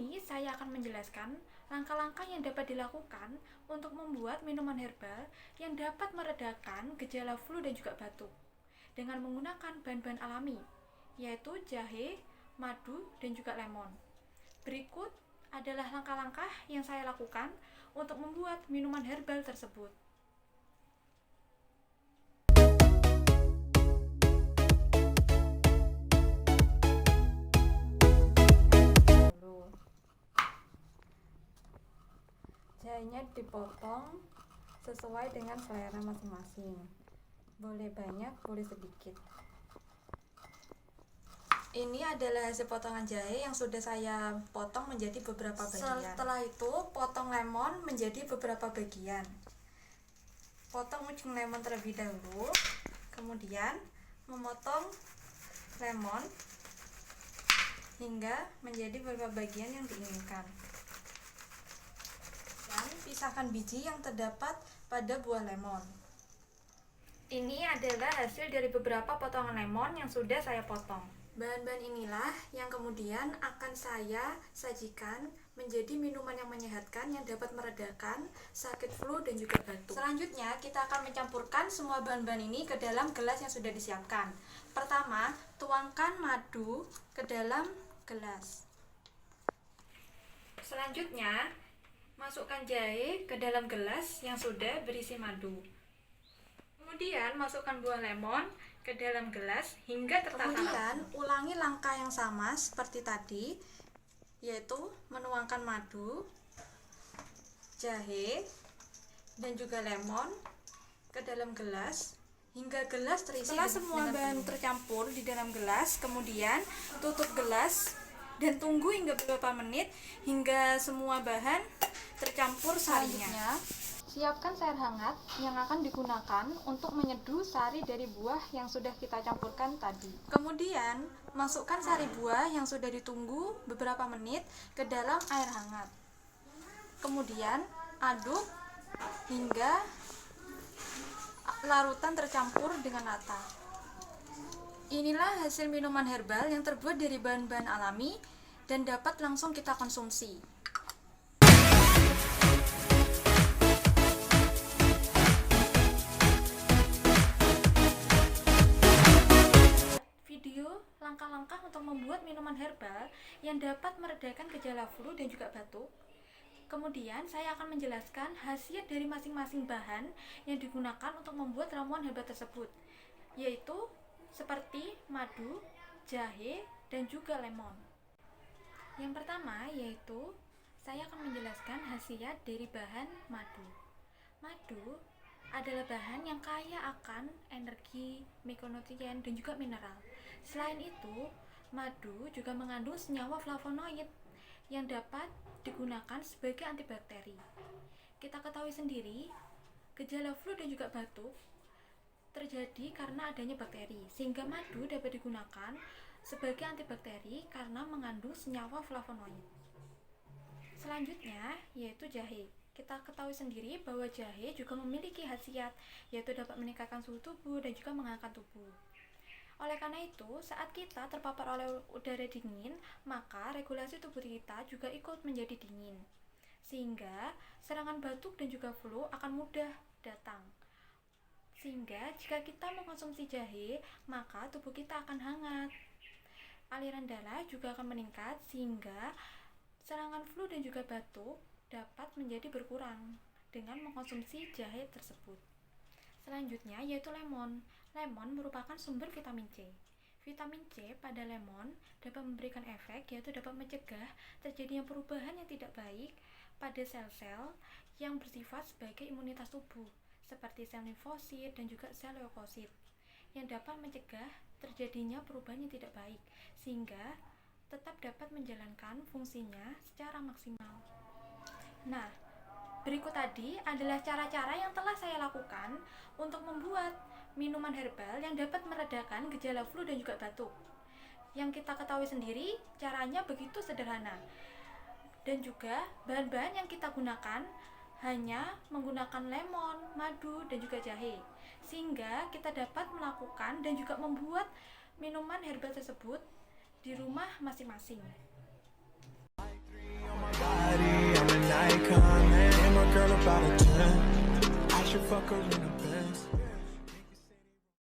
ini saya akan menjelaskan langkah-langkah yang dapat dilakukan untuk membuat minuman herbal yang dapat meredakan gejala flu dan juga batuk dengan menggunakan bahan-bahan alami, yaitu jahe, madu, dan juga lemon. Berikut adalah langkah-langkah yang saya lakukan untuk membuat minuman herbal tersebut. Jahenya dipotong sesuai dengan selera masing-masing. Boleh banyak, boleh sedikit. Ini adalah hasil potongan jahe yang sudah saya potong menjadi beberapa bagian. Setelah itu, potong lemon menjadi beberapa bagian. Potong ujung lemon terlebih dahulu, kemudian memotong lemon hingga menjadi beberapa bagian yang diinginkan. Dan pisahkan biji yang terdapat pada buah lemon. Ini adalah hasil dari beberapa potongan lemon yang sudah saya potong. Bahan-bahan inilah yang kemudian akan saya sajikan menjadi minuman yang menyehatkan yang dapat meredakan sakit flu dan juga batuk. Selanjutnya kita akan mencampurkan semua bahan-bahan ini ke dalam gelas yang sudah disiapkan. Pertama, tuangkan madu ke dalam gelas. Selanjutnya, masukkan jahe ke dalam gelas yang sudah berisi madu. Kemudian masukkan buah lemon ke dalam gelas hingga tertata. Kemudian ulangi langkah yang sama seperti tadi, yaitu menuangkan madu, jahe, dan juga lemon ke dalam gelas hingga gelas terisi. Setelah semua bahan tercampur di dalam gelas, kemudian tutup gelas dan tunggu hingga beberapa menit hingga semua bahan tercampur sarinya. Siapkan air hangat yang akan digunakan untuk menyeduh sari dari buah yang sudah kita campurkan tadi. Kemudian, masukkan sari buah yang sudah ditunggu beberapa menit ke dalam air hangat. Kemudian, aduk hingga larutan tercampur dengan rata. Inilah hasil minuman herbal yang terbuat dari bahan-bahan alami dan dapat langsung kita konsumsi. Video langkah-langkah untuk membuat minuman herbal yang dapat meredakan gejala flu dan juga batuk. Kemudian saya akan menjelaskan khasiat dari masing-masing bahan yang digunakan untuk membuat ramuan herbal tersebut, yaitu seperti madu, jahe, dan juga lemon. Yang pertama yaitu saya akan menjelaskan khasiat dari bahan madu. Madu adalah bahan yang kaya akan energi, mikronutrien, dan juga mineral. Selain itu, madu juga mengandung senyawa flavonoid yang dapat digunakan sebagai antibakteri. Kita ketahui sendiri, gejala flu dan juga batuk terjadi karena adanya bakteri, sehingga madu dapat digunakan sebagai antibakteri karena mengandung senyawa flavonoid. Selanjutnya yaitu jahe. Kita ketahui sendiri bahwa jahe juga memiliki khasiat, yaitu dapat meningkatkan suhu tubuh dan juga menghangatkan tubuh. Oleh karena itu, saat kita terpapar oleh udara dingin, maka regulasi tubuh kita juga ikut menjadi dingin, sehingga serangan batuk dan juga flu akan mudah datang. Sehingga jika kita mengkonsumsi jahe, maka tubuh kita akan hangat. Aliran darah juga akan meningkat, sehingga serangan flu dan juga batuk dapat menjadi berkurang dengan mengkonsumsi jahe tersebut. Selanjutnya yaitu lemon. Lemon merupakan sumber vitamin C. Vitamin C pada lemon dapat memberikan efek, yaitu dapat mencegah terjadinya perubahan yang tidak baik pada sel-sel yang bersifat sebagai imunitas tubuh, seperti sel limfosit dan juga sel leukosit, yang dapat mencegah terjadinya perubahan yang tidak baik, sehingga tetap dapat menjalankan fungsinya secara maksimal. Nah, berikut tadi adalah cara-cara yang telah saya lakukan untuk membuat minuman herbal yang dapat meredakan gejala flu dan juga batuk. Yang kita ketahui sendiri, caranya begitu sederhana. Dan juga bahan-bahan yang kita gunakan hanya menggunakan lemon, madu, dan juga jahe. Sehingga kita dapat melakukan dan juga membuat minuman herbal tersebut di rumah masing-masing. Body, I'm an icon, man. I'm a girl about a 10. I should fuck her in a